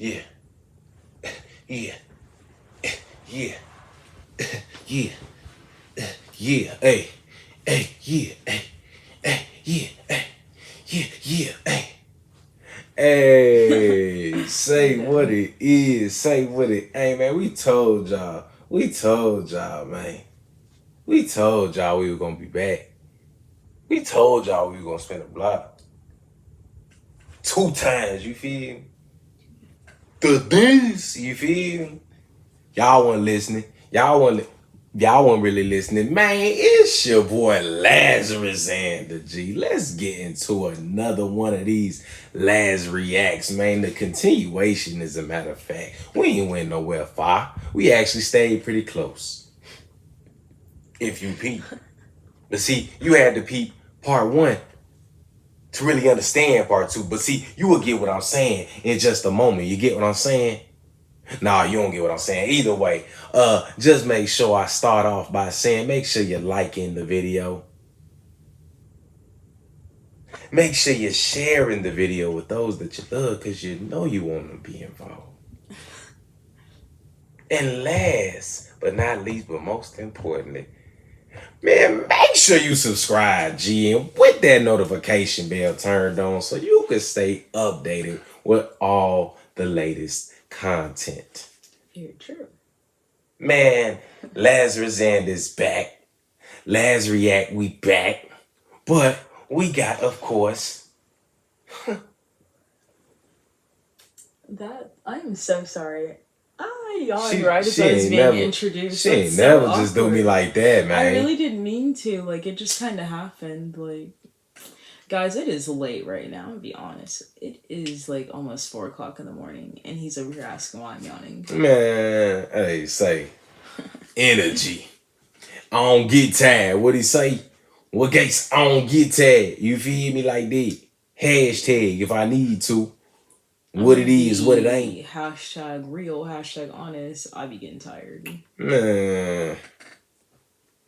Yeah. Yeah. Yeah. Yeah. Yeah. Hey. Hey. Yeah. Hey. Hey. Yeah. Hey. Yeah. Yeah. Hey. Hey. Say what it is. Say what it. Hey, man, we told y'all. We told y'all, man. We told y'all we were gonna be back. We told y'all we were gonna spin a block 2 times. You feel me? This. You feel me? Y'all wasn't listening. Y'all wasn't really listening. Man, it's your boy Lazarus and the G. Let's get into another one of these Laz Reacts, man. The continuation, as a matter of fact. We ain't went nowhere far. We actually stayed pretty close. If you peep. But see, you had to peep part 1 to really understand part 2. But see, you will get what I'm saying in just a moment. You get what I'm saying? Nah, you don't get what I'm saying. Either way, just make sure I start off by saying, make sure you're liking the video. Make sure you're sharing the video with those that you love, because you know you want to be involved. And last but not least, but most importantly, man, make sure you subscribe, G, and with that notification bell turned on so you can stay updated with all the latest content. Very true. Man, Lazarus and is back. Laz React, we back. But we got, of course. I'm so sorry. I yawned right as I was being introduced. She ain't never just do me like that, man. I really didn't mean to. Like, it just kind of happened. Like, guys, it is late right now, to be honest. It is like almost 4 o'clock in the morning, and he's over here asking why I'm yawning. Man, hey, say, energy. I don't get tired. What he say? What case? I don't get tired. You feel me like that? Hashtag if I need to. What it is, what it ain't. Hashtag real, hashtag honest. I be getting tired. Man.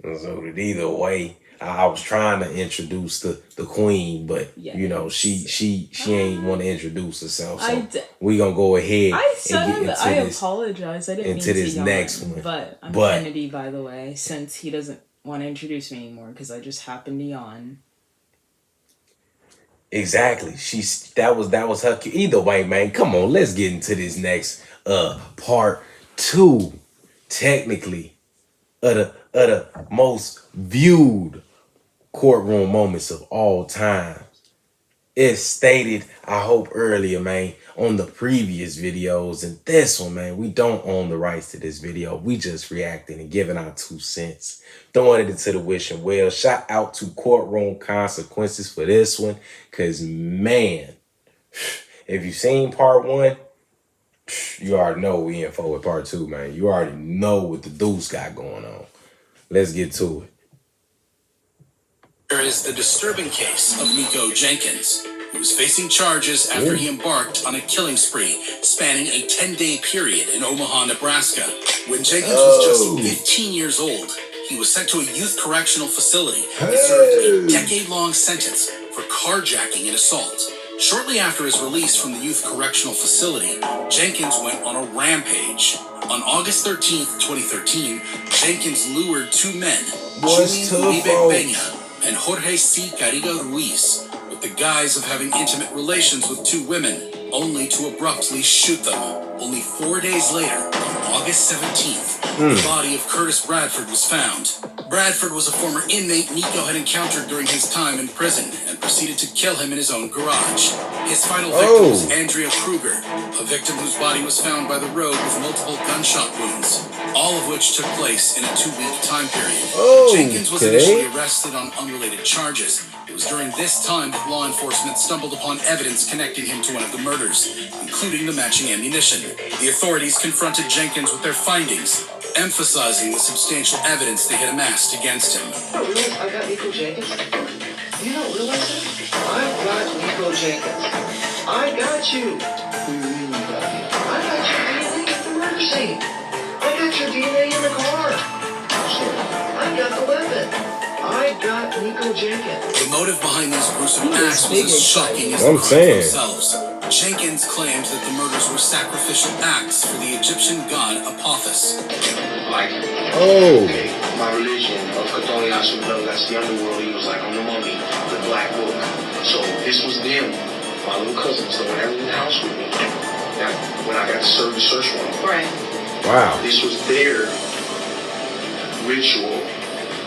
So that either way, I was trying to introduce the queen, but yes. You know, she ain't want to introduce herself. So we gonna go ahead and get I apologize. I didn't mean to this next one. But I'm Kennedy, by the way, since he doesn't want to introduce me anymore because I just happened to yawn. Exactly. That was her. Either way, man. Come on, let's get into this next part 2, technically, of the most viewed courtroom moments of all time. It's stated, I hope earlier, man, on the previous videos, and this one, man, we don't own the rights to this video. We just reacting and giving our 2 cents, throwing it into the wishing well. Shout out to Courtroom Consequences for this one, because, man, if you've seen part 1, you already know we in for with part 2, man. You already know what the deuce got going on. Let's get to it. There is the disturbing case of Nico Jenkins, who was facing charges after he embarked on a killing spree spanning a 10-day period in Omaha, Nebraska. When Jenkins was just 15 years old, he was sent to a youth correctional facility and served a decade-long sentence for carjacking and assault. Shortly after his release from the youth correctional facility, Jenkins went on a rampage. On August 13th, 2013, Jenkins lured 2 men, Julian Peña and Jorge C. Cariga Ruiz, with the guise of having intimate relations with 2 women, only to abruptly shoot them. Only 4 days later, on August 17th, the body of Curtis Bradford was found. Bradford was a former inmate Nico had encountered during his time in prison and proceeded to kill him in his own garage. His final victim was Andrea Kruger, a victim whose body was found by the road with multiple gunshot wounds, all of which took place in a 2-week time period. Jenkins was initially arrested on unrelated charges. It was during this time that law enforcement stumbled upon evidence connecting him to one of the murders, including the matching ammunition. The authorities confronted Jenkins with their findings, emphasizing the substantial evidence they had amassed against him. Oh, really? I got Nico Jenkins? You don't realize it? I've got Nico Jenkins. I got you. What do you mean you got me? I got your DNA at the murder scene. I got your DNA in the car. Sorry. I got the weapon. I got Nico Jenkins. The motive behind these gruesome acts was as shocking as the crimes themselves. Jenkins claimed that the murders were sacrificial acts for the Egyptian god Apophis. Like, Oh. okay, my religion of Catholicism, that's the underworld. He was like, I'm the mummy, the black book. So this was them, my little cousins, the one that was in the house with me. That when I got to serve the search warrant. Right. Wow. This was their ritual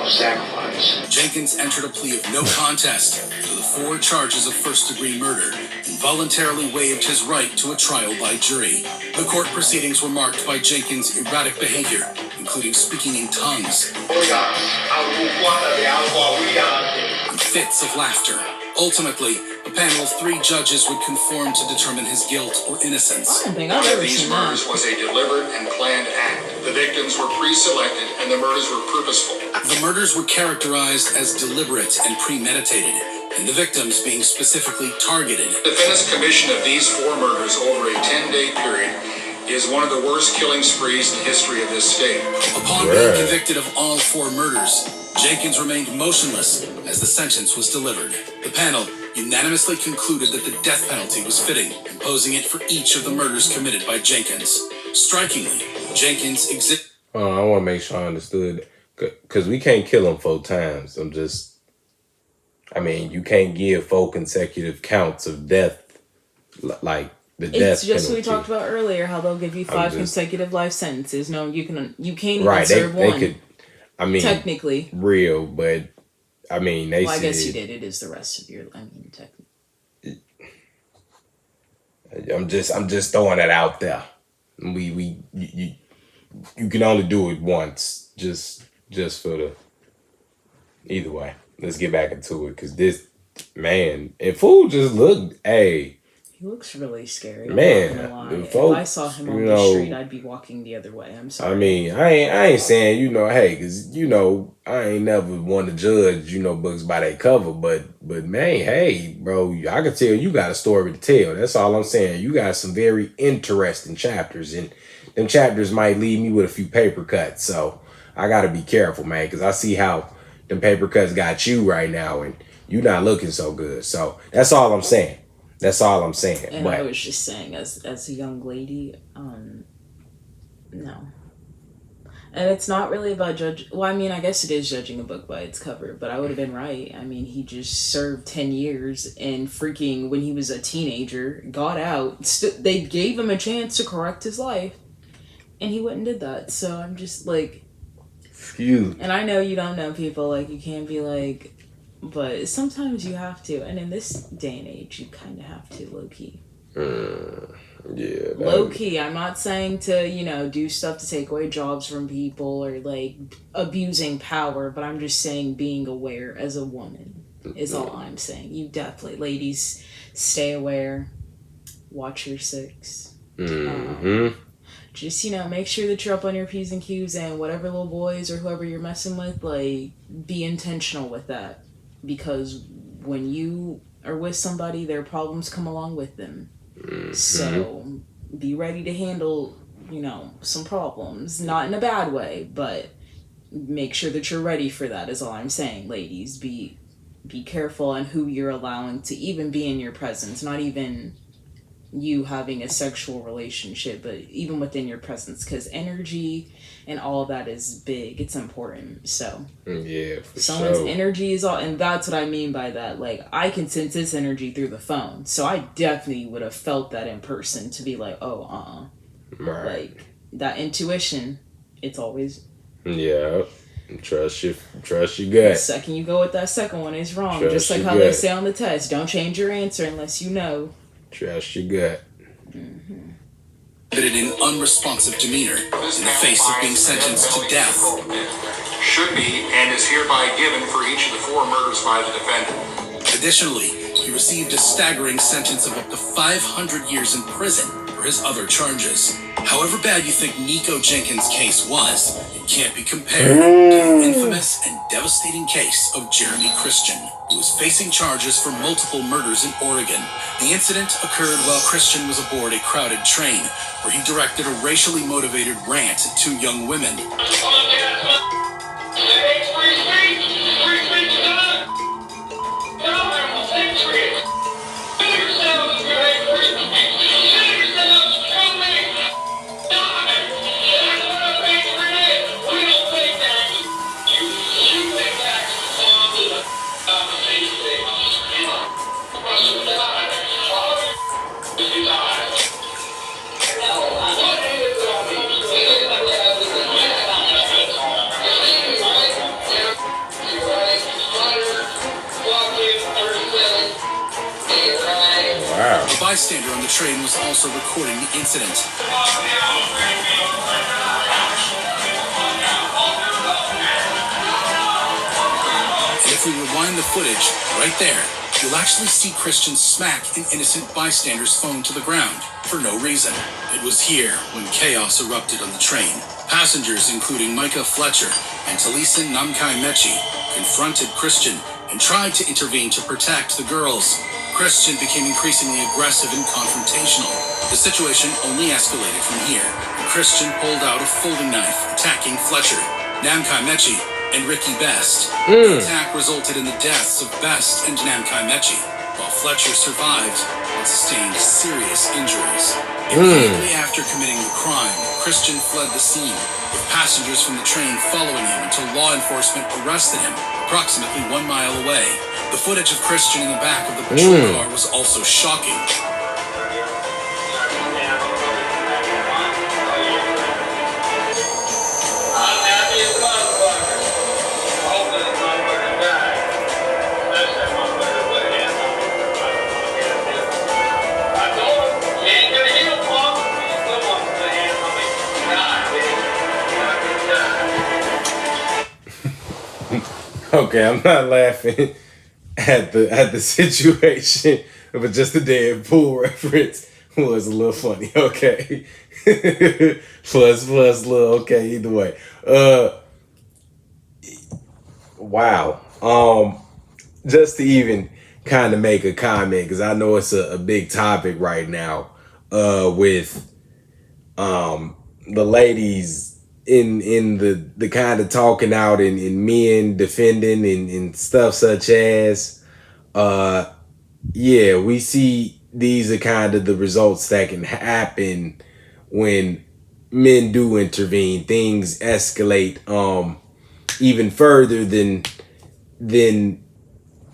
of sacrifice. Jenkins entered a plea of no contest to the 4 charges of first-degree murder and voluntarily waived his right to a trial by jury. The court proceedings were marked by Jenkins' erratic behavior, including speaking in tongues and fits of laughter. Ultimately, a panel of 3 judges would conform to determine his guilt or innocence. I don't think One I've of ever these seen murders that. was a deliberate and planned act. The victims were pre-selected and the murders were purposeful. The murders were characterized as deliberate and premeditated, and the victims being specifically targeted. The defendant's commission of these 4 murders over a 10-day period is one of the worst killing sprees in the history of this state. Upon being convicted of all 4 murders, Jenkins remained motionless as the sentence was delivered. The panel unanimously concluded that the death penalty was fitting, imposing it for each of the murders committed by Jenkins. Strikingly, Jenkins I want to make sure I understood, because we can't kill him 4 times. I mean, you can't give 4 consecutive counts of death, like the death It's just what we penalty. talked about earlier, how they'll give you 5 consecutive life sentences. No, you can't even Right, serve they one. could, I mean, technically. real, but I mean, they Well, I said, guess you did. It is the rest of your. I mean, technically. I'm just throwing it out there. You can only do it once, just for the. Either way, let's get back into it, because this man, and fool just looked, hey. He looks really scary. Man, I'm not gonna lie. folks, If I saw him on the street, I'd be walking the other way. I'm sorry. I mean, I ain't saying, hey, because, I ain't never want to judge, books by their cover, but man, hey, bro, I can tell you got a story to tell. That's all I'm saying. You got some very interesting chapters, and them chapters might leave me with a few paper cuts, so I got to be careful, man, because I see how them paper cuts got you right now, and you not looking so good. So that's all I'm saying. That's all I'm saying. And but I was just saying, as a young lady, no. And it's not really about well, I mean, I guess it is judging a book by its cover, but I would have been right. I mean, he just served 10 years and freaking, when he was a teenager, got out. They gave him a chance to correct his life, and he went and did that. So I'm just like... Excuse. And I know you don't know people, like, you can't be like... But sometimes you have to, and in this day and age, you kind of have to, low-key. Yeah. Low-key, I'm not saying to, do stuff to take away jobs from people or, like, abusing power, but I'm just saying being aware as a woman is all I'm saying. You definitely, ladies, stay aware, watch your 6. Just, make sure that you're up on your P's and Q's, and whatever little boys or whoever you're messing with, like, be intentional with that. Because when you are with somebody, their problems come along with them. So be ready to handle, some problems. Not in a bad way, but make sure that you're ready for that is all I'm saying. Ladies, be careful on who you're allowing to even be in your presence. Not even you having a sexual relationship, but even within your presence, because energy and all of that is big. It's important. So yeah, for someone's sure. energy is all, and that's what I mean by that. Like, I can sense this energy through the phone, so I definitely would have felt that in person to be like, oh, right. Like that intuition, it's always trust your gut. the second you go with that second one, it's wrong. Trust just like your how they gut. say on the test, don't change your answer unless you know. Trust your gut. exhibited an unresponsive demeanor in the face of being sentenced to death. Should be and is hereby given for each of the 4 murders by the defendant. Additionally, he received a staggering sentence of up to 500 years in prison for his other charges. However bad you think Nico Jenkins' case was, it can't be compared to the infamous and devastating case of Jeremy Christian, who was facing charges for multiple murders in Oregon. The incident occurred while Christian was aboard a crowded train, where he directed a racially motivated rant at 2 young women. train was also recording the incident. And if we rewind the footage, right there, you'll actually see Christian smack an innocent bystander's phone to the ground for no reason. It was here when chaos erupted on the train. Passengers, including Micah Fletcher and Talisa Namkai Mechi, confronted Christian and tried to intervene to protect the girls. Christian became increasingly aggressive and confrontational. The situation only escalated from here, and Christian pulled out a folding knife, attacking Fletcher, Namkai Mechi, and Ricky Best. The attack resulted in the deaths of Best and Namkai Mechi, while Fletcher survived and sustained serious injuries. Immediately after committing the crime, Christian fled the scene, with passengers from the train following him until law enforcement arrested him approximately 1 mile away. The footage of Christian in the back of the patrol car was also shocking. Okay, I'm not laughing at the situation, but just the Deadpool reference was a little funny. Okay, plus little okay. Either way, wow. Just to even kind of make a comment, because I know it's a big topic right now. With the ladies in the kind of talking out and men defending and stuff such as yeah, we see these are kind of the results that can happen when men do intervene. Things escalate even further than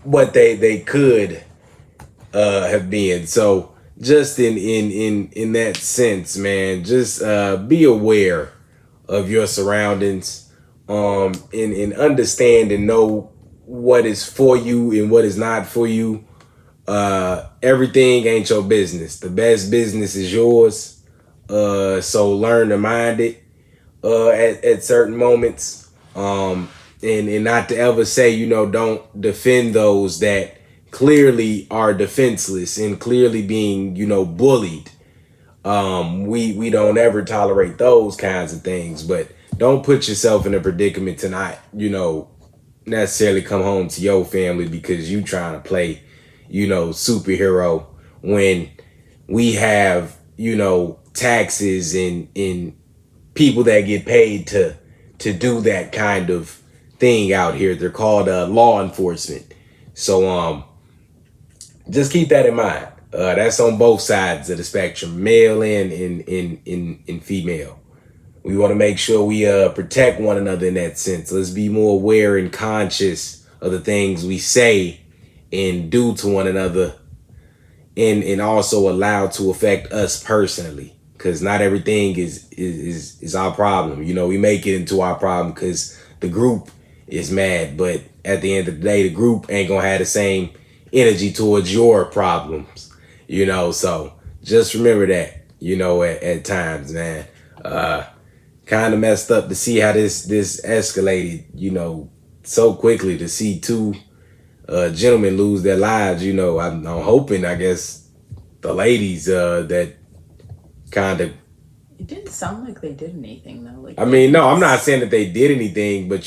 what they could have been. So just in that sense, man, just be aware of your surroundings, and understand and know what is for you and what is not for you. Everything ain't your business. The best business is yours. So learn to mind it at certain moments. And not to ever say, don't defend those that clearly are defenseless and clearly being, bullied. We don't ever tolerate those kinds of things, but don't put yourself in a predicament to not, necessarily come home to your family because you trying to play, superhero when we have, taxes and people that get paid to do that kind of thing out here. They're called law enforcement. So just keep that in mind. That's on both sides of the spectrum, male and in female. We want to make sure we protect one another in that sense. Let's be more aware and conscious of the things we say and do to one another, and also allow to affect us personally. Because not everything is our problem. We make it into our problem because the group is mad, but at the end of the day, the group ain't gonna have the same energy towards your problems. So just remember that, at times, man. Kind of messed up to see how this escalated, so quickly, to see two gentlemen lose their lives. I'm hoping, I guess, the ladies that kind of. It didn't sound like they did anything though. No, I'm not saying that they did anything, but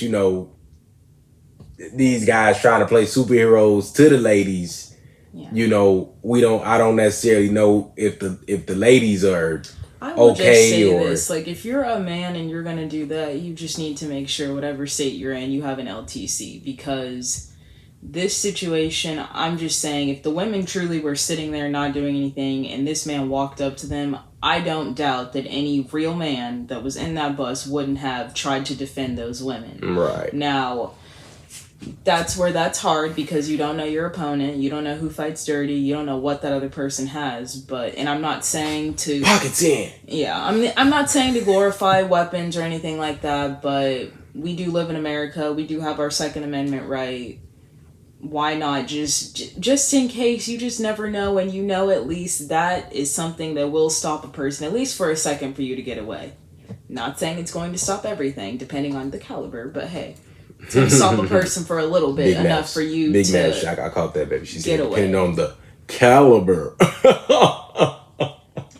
these guys trying to play superheroes to the ladies. Yeah. I don't necessarily know if the ladies are I will okay, just say or this, if you're a man and you're gonna do that, you just need to make sure whatever state you're in, you have an LTC, because this situation, I'm just saying, if the women truly were sitting there not doing anything and this man walked up to them, I don't doubt that any real man that was in that bus wouldn't have tried to defend those women. Right. Now, that's where that's hard, because you don't know your opponent, you don't know who fights dirty, you don't know what that other person has. And I'm not saying to pockets in. Yeah, I'm not saying to glorify weapons or anything like that, but we do live in America. We do have our Second Amendment right. why not just in case, you just never know, and you know at least that is something that will stop a person, at least for a second, for you to get away. Not saying it's going to stop everything, depending on the caliber, but hey, it's going to stop a person for a little bit, enough for you Big to match. I caught that, baby. She said, get away. depending on the caliber.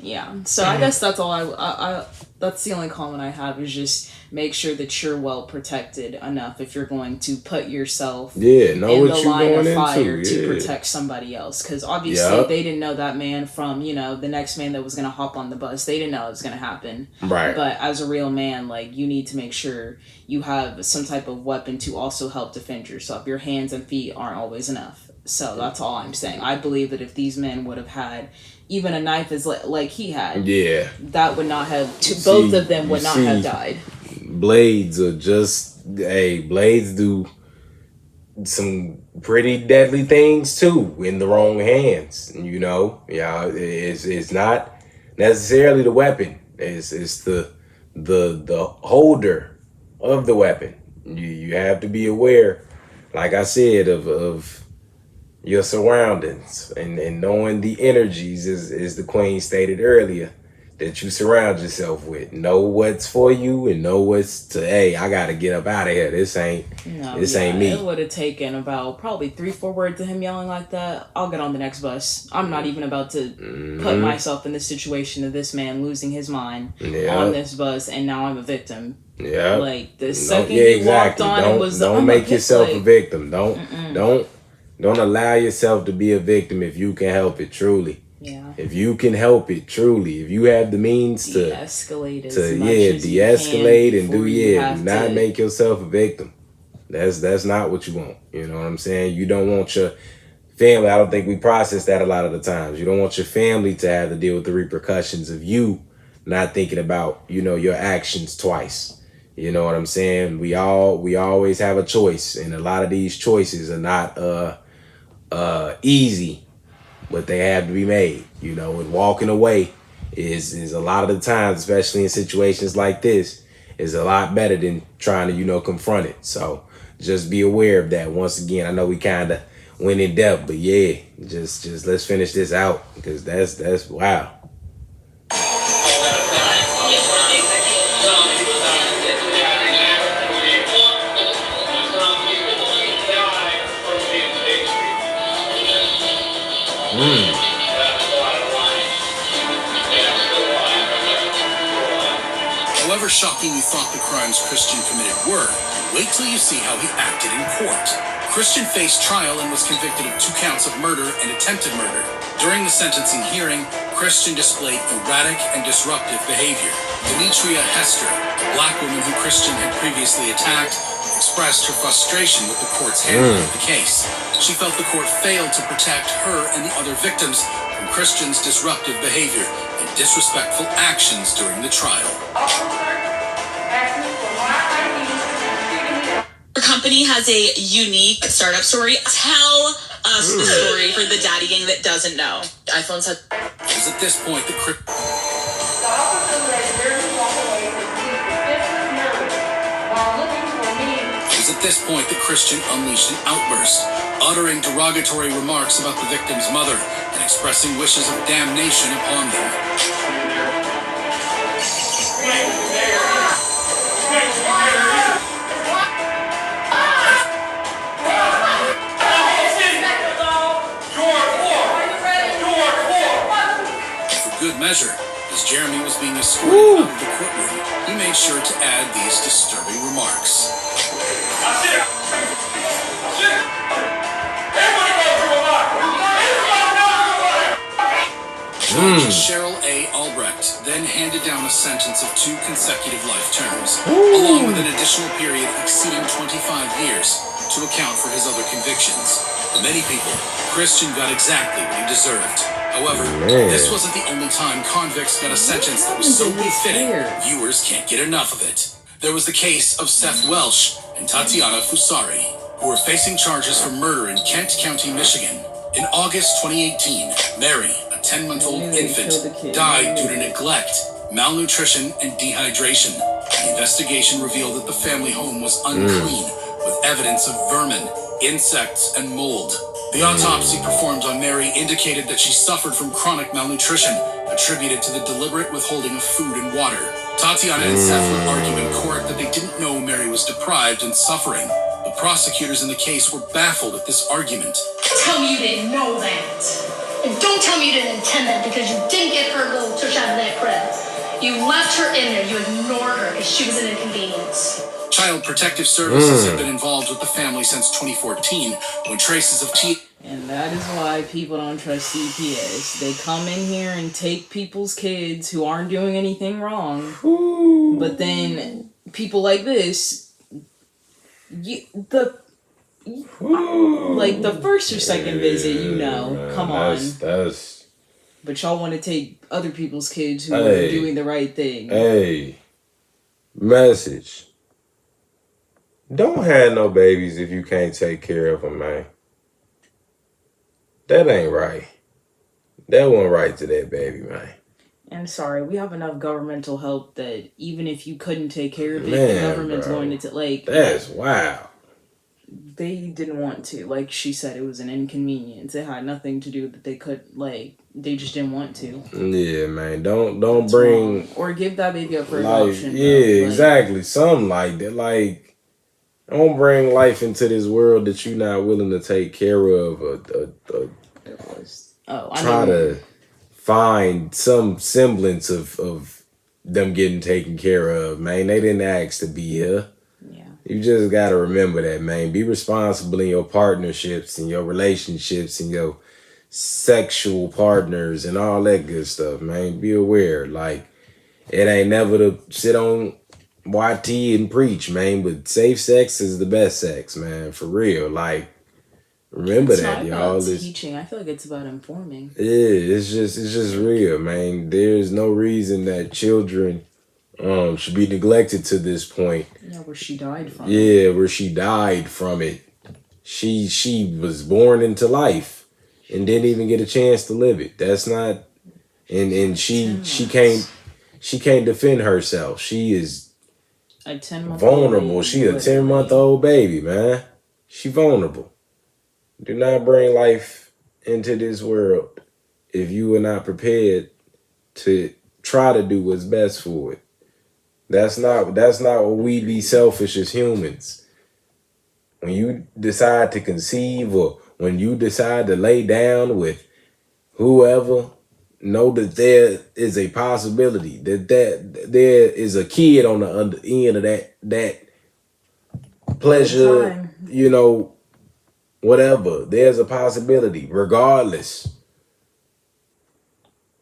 Yeah, so I guess that's all I that's the only comment I have, is just make sure that you're well protected enough if you're going to put yourself know in what the you line going of fire into. to protect somebody else. Because obviously they didn't know that man from, the next man that was going to hop on the bus. They didn't know it was going to happen. Right. But as a real man, like, you need to make sure you have some type of weapon to also help defend yourself. Your hands and feet aren't always enough. So that's all I'm saying. I believe that if these men would have had even a knife as like he had, that would not have, both of them would not have died. Blades are just, blades do some pretty deadly things too in the wrong hands. It's not necessarily the weapon. It's the holder of the weapon. You have to be aware, like I said, of your surroundings and knowing the energies, is the queen stated earlier, that you surround yourself with. Know what's for you and know what's to, I gotta get up out of here. This ain't me. It would have taken about probably 3-4 words of him yelling like that. I'll get on the next bus. I'm not even about to put myself in the situation of this man losing his mind on this bus, and now I'm a victim. Yeah. Like, the second you walked on, it was don't make yourself a victim. Don't allow yourself to be a victim if you can help it, truly. Yeah. If you can help it, truly. If you have the means to de-escalate and do not make yourself a victim. That's not what you want. You know what I'm saying? You don't want your family. I don't think we process that a lot of the times. You don't want your family to have to deal with the repercussions of you not thinking about, your actions twice. You know what I'm saying? We always have a choice, and a lot of these choices are not easy, but they have to be made. And walking away is a lot of the times, especially in situations like this, is a lot better than trying to confront it. So just be aware of that. Once again, I know we kind of went in depth, but just let's finish this out, because that's wow. However shocking you thought the crimes Christian committed were, wait till you see how he acted in court. Christian faced trial and was convicted of 2 counts of murder and attempted murder. During the sentencing hearing, Christian displayed erratic and disruptive behavior. Demetria Hester, a black woman who Christian had previously attacked, expressed her frustration with the court's handling of the case. She felt the court failed to protect her and the other victims from Christian's disruptive behavior and disrespectful actions during the trial. Our company has a unique startup story. Tell us the story for the daddy gang that doesn't know. iPhones have... It was at this point that Christian unleashed an outburst, uttering derogatory remarks about the victim's mother and expressing wishes of damnation upon them. For good measure, as Jeremy was being escorted out of the courtroom, he made sure to add these disturbing remarks. Judge Cheryl A. Albrecht then handed down a sentence of 2 consecutive life terms, along with an additional period exceeding 25 years to account for his other convictions. For many people, Christian got exactly what he deserved. However, this wasn't the only time convicts got a sentence that was so befitting, viewers can't get enough of it. There was the case of Seth Welsh and Tatiana Fusari, who were facing charges for murder in Kent County, Michigan. In August 2018, Mary, a 10-month-old infant, died due to neglect, malnutrition, and dehydration. The investigation revealed that the family home was unclean, with evidence of vermin, insects, and mold. The autopsy performed on Mary indicated that she suffered from chronic malnutrition, attributed to the deliberate withholding of food and water. Tatiana and Seth would argue in court that they didn't know Mary was deprived and suffering. The prosecutors in the case were baffled at this argument. Tell me you didn't know that. And don't tell me you didn't intend that because you didn't get her little tush out of that crib. You left her in there. You ignored her because she was an inconvenience. Child Protective Services have been involved with the family since 2014 when traces of And that is why people don't trust CPS. They come in here and take people's kids who aren't doing anything wrong. Ooh. But then people like this, like the first or second visit, come on. That's. But y'all want to take other people's kids who are doing the right thing. Hey, message. Don't have no babies if you can't take care of them, man. That ain't right. That wasn't right to that baby, man. And sorry, we have enough governmental help that even if you couldn't take care of it, the government's going to like. That's wild. They didn't want to. Like she said, it was an inconvenience. It had nothing to do that they could they just didn't want to. Yeah, man. Don't bring wrong. Or give that baby up for adoption. Yeah, exactly. Something like that. Like, don't bring life into this world that you're not willing to take care of. Try to find some semblance of them getting taken care of, man. They didn't ask to be here. Yeah. You just got to remember that, man. Be responsible in your partnerships and your relationships and your sexual partners and all that good stuff, man. Be aware. Like, it ain't never to sit on YT and preach, man, but safe sex is the best sex, man, for real. Like, remember it's that, y'all. It's teaching. I feel like it's about informing. Yeah, it's just real, man. There's no reason that children should be neglected to this point. Yeah, where she died from. Yeah, where she died from it. She was born into life and didn't even get a chance to live it. That's not, and she can't defend herself. She is a 10-month vulnerable. She a 10-month-old baby, man. She vulnerable. Do not bring life into this world if you are not prepared to try to do what's best for it. That's not what we be selfish as humans. When you decide to conceive or when you decide to lay down with whoever, know that there is a possibility that there is a kid on the end of that pleasure, whatever. There's a possibility, regardless.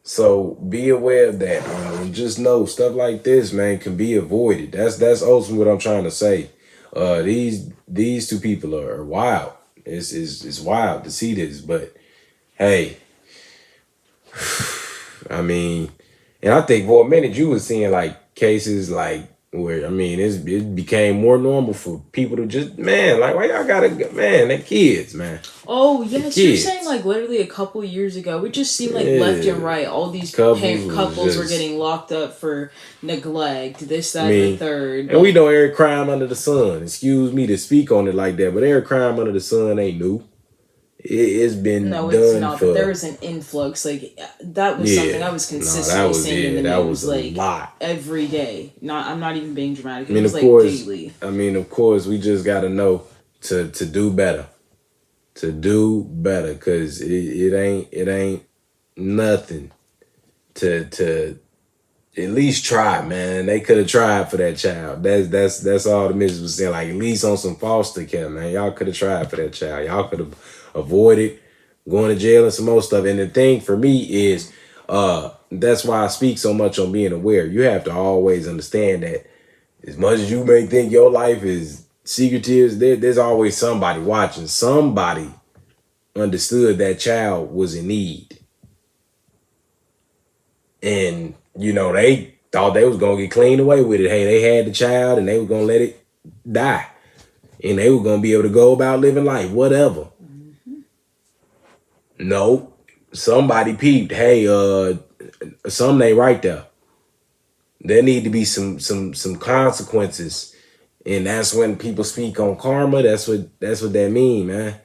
So be aware of that, man. And just know stuff like this, man, can be avoided. That's ultimately what I'm trying to say. These two people are wild. It's wild to see this, but hey, I mean, and I think for a minute you was seeing like cases like where, I mean, it became more normal for people to just, man, like, why y'all gotta, man, they're kids, man. Oh, yes, you're saying like literally a couple years ago, it just seemed like left and right, all these couples were getting locked up for neglect, this, that, and the third. And we know every crime under the sun, excuse me to speak on it like that, but every crime under the sun ain't new. It's been done. It's not. But there was an influx. Like that was something I was consistently seeing in the news, like lot. Every day. I'm not even being dramatic. It was daily. I mean, of course, we just got to know to do better. To do better, cause it ain't nothing to at least try, man. They could have tried for that child. That's all the missus was saying. Like at least on some foster care, man. Y'all could have tried for that child. Y'all could have avoided going to jail and some more stuff. And the thing for me is, that's why I speak so much on being aware. You have to always understand that as much as you may think your life is secretive, there's always somebody watching. Somebody understood that child was in need. And, they thought they was going to get cleaned away with it. Hey, they had the child and they were going to let it die. And they were going to be able to go about living life, whatever. No, somebody peeped. Hey, something ain't right there. There need to be some consequences And that's when people speak on karma. That's what that mean, man.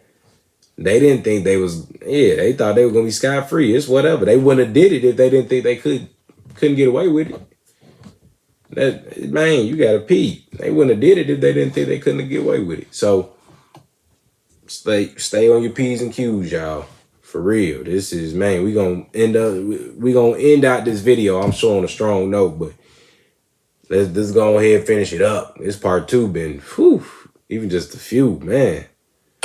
They didn't think they was, they thought they were gonna be scot-free. It's whatever. They wouldn't have did it if they didn't think they couldn't get away with it. That, man, you gotta peep. They wouldn't have did it if they didn't think they couldn't get away with it. So stay on your P's and Q's, y'all. For real. This is, man, we gonna end out this video, I'm sure, on a strong note, but let's go ahead and finish it up. This part 2 been, even just a few, man.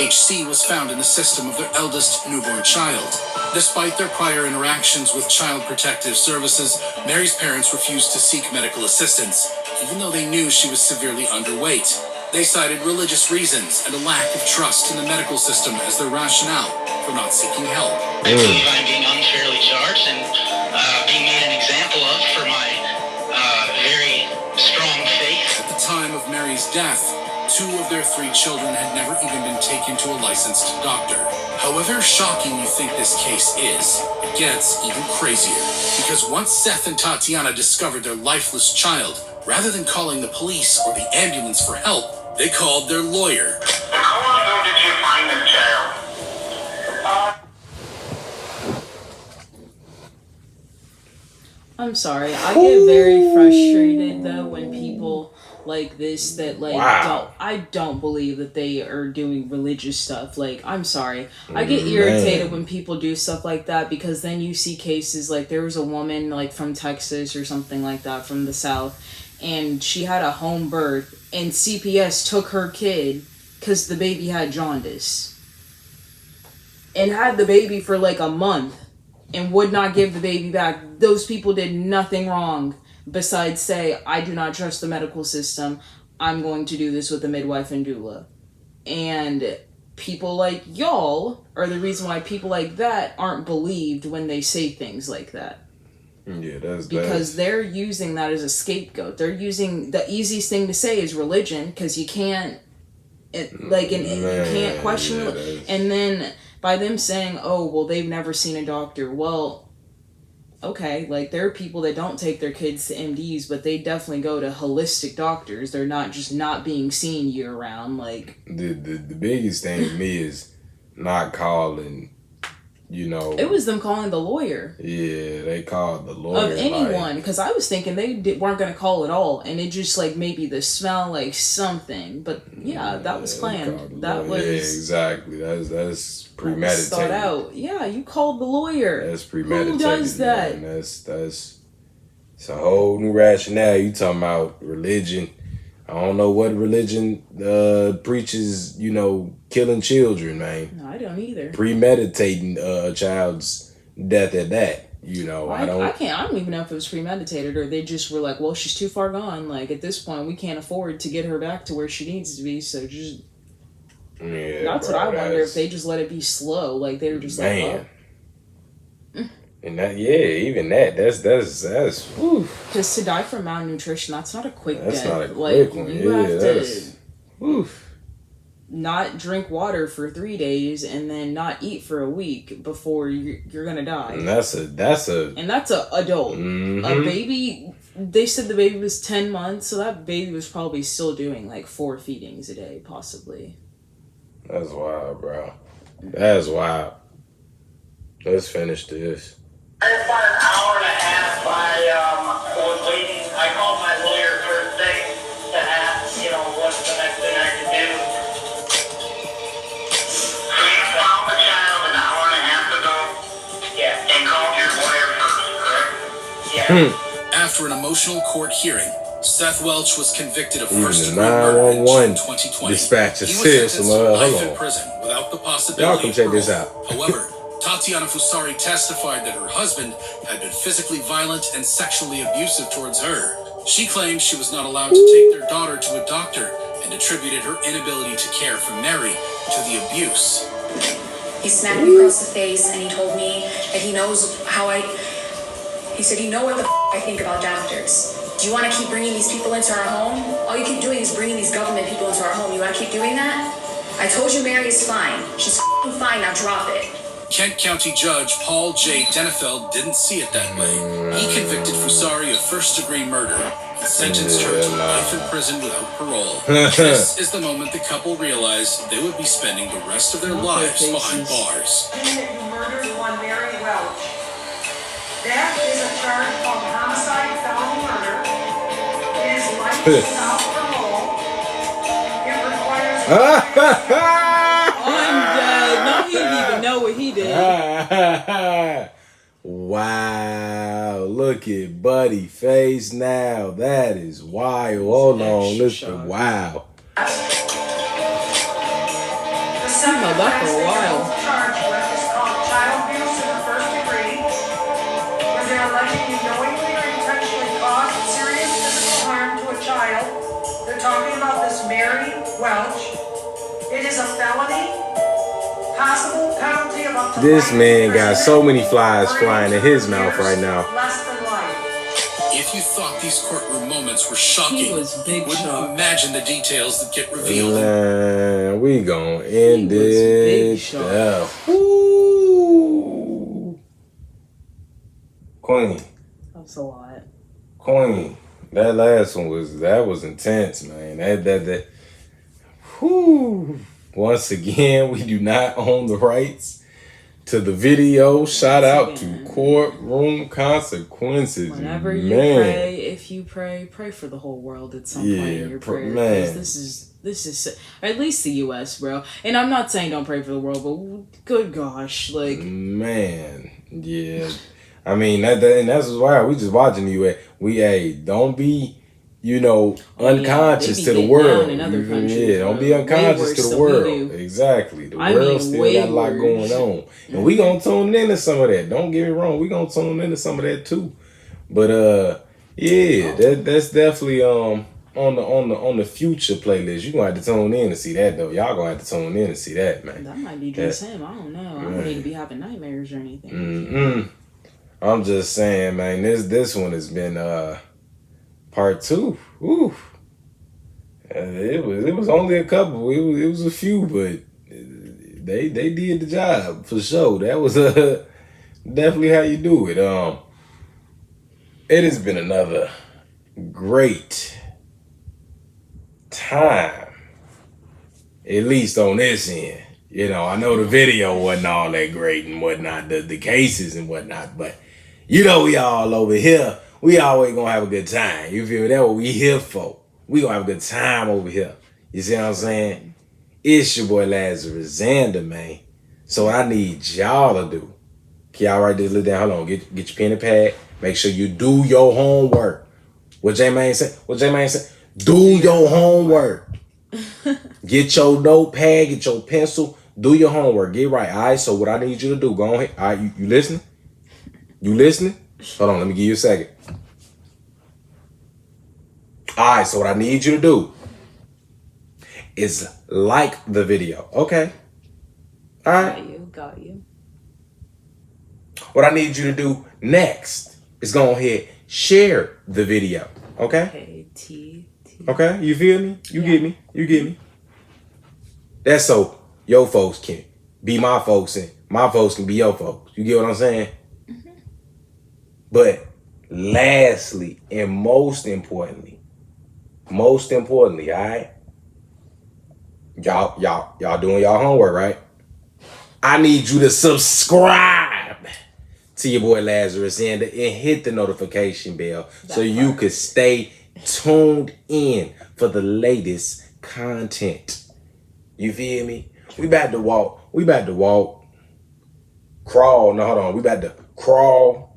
HC was found in the system of their eldest newborn child. Despite their prior interactions with Child Protective Services, Mary's parents refused to seek medical assistance, even though they knew she was severely underweight. They cited religious reasons and a lack of trust in the medical system as their rationale for not seeking help. I believe I'm being unfairly charged and being made an example of for my very strong faith. At the time of Mary's death, 2 of their 3 children had never even been taken to a licensed doctor. However shocking you think this case is, it gets even crazier. Because once Seth and Tatiana discovered their lifeless child, rather than calling the police or the ambulance for help, they called their lawyer. How long ago did you find this child? I'm sorry. I get very frustrated though when people like this that like I don't believe that they are doing religious stuff. Like, I'm sorry. I get irritated when people do stuff like that, because then you see cases like there was a woman like from Texas or something like that, from the South, and she had a home birth and CPS took her kid because the baby had jaundice and had the baby for like a month and would not give the baby back. Those people did nothing wrong besides say, I do not trust the medical system. I'm going to do this with a midwife and doula. And people like y'all are the reason why people like that aren't believed when they say things like that. Yeah, that's because they're using that as a scapegoat. They're using the easiest thing to say is religion, because you can't, you can't question it. And then by them saying, oh, well, they've never seen a doctor. Well, okay, like there are people that don't take their kids to MDs, but they definitely go to holistic doctors. They're not just not being seen year round. Like the biggest thing to me is not calling. You know, it was them calling the lawyer. Yeah, they called the lawyer. Of anyone, because I was thinking they weren't going to call at all, and it just like maybe the smell, like something. But yeah, that was planned. That was exactly. That's premeditated. Thought out. Yeah, you called the lawyer. That's premeditated. Who does that? Man. That's it's a whole new rationale. You talking about religion? I don't know what religion preaches, you know, killing children, man. No, I don't either. Premeditating a child's death at that, you know. Well, I don't even know if it was premeditated or they just were like, well, she's too far gone. Like, at this point, we can't afford to get her back to where she needs to be, so just... Yeah, that's what I wonder, if they just let it be slow. Like, they were just like, oh. And that, even that's because to die from malnutrition, that's not a quick death. That's not a quick one. You have to not drink water for 3 days and then not eat for a week before you're gonna die. And that's a adult. Mm-hmm. A baby. They said the baby was 10 months, so that baby was probably still doing like 4 feedings a day, possibly. That's wild, bro. That's wild. Let's finish this. About an hour and a half, I was waiting. I called my lawyer first thing to ask, what's the next thing I can do. So you found the child an hour and a half ago? Yeah. And called your lawyer first, correct? Yeah. After an emotional court hearing, Seth Welch was convicted of first-degree 911 murder in 2020. dispatch He was assist. sentenced to life in prison without the possibility Y'all come check of this parole. out. However, Tatiana Fusari testified that her husband had been physically violent and sexually abusive towards her. She claimed she was not allowed to take their daughter to a doctor and attributed her inability to care for Mary to the abuse. He smacked me across the face and he told me that he knows he said, you know what the I think about doctors. Do you want to keep bringing these people into our home? All you keep doing is bringing these government people into our home. You want to keep doing that? I told you Mary is fine. She's fine, now drop it. Kent County Judge Paul J. Denefeld didn't see it that way. He convicted Fusari of first-degree murder sentenced her to life in prison without parole. This is the moment the couple realized they would be spending the rest of their lives behind bars. That you murdered one Mary Welch. That is a charge called homicide felony murder. It is life without parole. It requires. I'm dead. No, he didn't even know what he did. Wow, look at Buddy face now. That is wild. Hold on, listen. Wow. The second offense they are charged with is called child abuse in the first degree, where they're alleging you knowingly or intentionally caused serious physical harm to a child. They're talking about this Mary Welch. It is a felony. Possible penalty of up to This life man got imprisonment so many flies or flying in his mouth right now. Less than life. If you thought these courtroom moments were shocking, He was big you wouldn't shock. imagine the details that get revealed. Man, we gonna end He was big this shock. stuff. Ooh. Queen. That's a lot. Queen. That last one was intense, man. That whew. Once again, we do not own the rights to the video. Shout out to Courtroom Consequences. Whenever you man. pray, if you pray for the whole world at some point in your prayer. man. This is at least the U.S., bro. And I'm not saying don't pray for the world, but good gosh, like man, yeah. I mean and that's why we just watching you. Don't be, unconscious to the world. Don't be unconscious to the world. Exactly. The world still got a lot going on. And we gonna tune into some of that. Don't get me wrong, we gonna tune into some of that too. But that's definitely on the future playlist. You gonna have to tune in to see that though. Y'all gonna have to tune in to see that, man. That might be just him. I don't know. I don't need to be having nightmares or anything. I'm just saying, man, this one has been part 2. Ooh. It was only a couple. It was a few, but they did the job for sure. That was definitely how you do it. It has been another great time, at least on this end. I know the video wasn't all that great and whatnot, the cases and whatnot, but we all over here. We always gonna have a good time. You feel me? That's what we here for. We gonna have a good time over here. You see what I'm saying? It's your boy Lazarus Xander, man. So what I need y'all to do, can y'all write this little down? Hold on, get your pen and pad. Make sure you do your homework. What J-Man said? Do your homework. Get your notepad, get your pencil, do your homework. Get right. All right, so what I need you to do, go ahead. All right, you listening? You listening? Hold on, let me give you a second. All right, so what I need you to do is like the video. Okay. All right. Got you. What I need you to do next is go ahead, share the video. Okay? Okay, you feel me? You get me? That's so your folks can be my folks and my folks can be your folks. You get what I'm saying? But lastly and most importantly, all right? Y'all doing y'all homework, right? I need you to subscribe to your boy Lazarus and hit the notification bell so you can stay tuned in for the latest content. You feel me? We about to walk. Crawl. No, hold on. We about to crawl.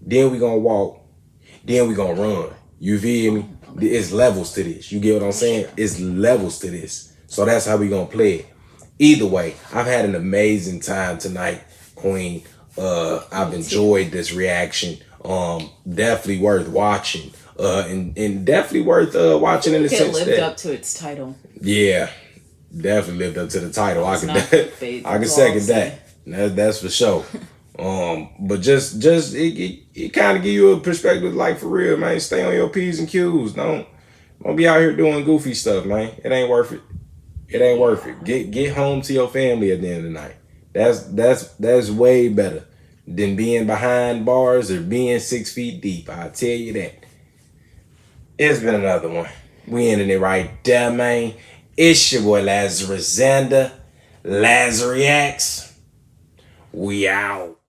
Then we gonna walk. Then we gonna run. You feel me? It's levels to this. You get what I'm saying? It's levels to this. So that's how we gonna play it. Either way, I've had an amazing time tonight, Queen. I've enjoyed this reaction. Definitely worth watching. And definitely worth watching in the sense that it lived up to its title. Yeah, definitely lived up to the title. I can second that. That's for sure. But just it kind of give you a perspective, like for real, man. Stay on your P's and Q's. Don't be out here doing goofy stuff, man. It ain't worth it. Get home to your family at the end of the night. That's way better than being behind bars or being 6 feet deep. I'll tell you that. It's been another one. We ending it right there, man. It's your boy Lazarus Xander. Lazariacs. We out.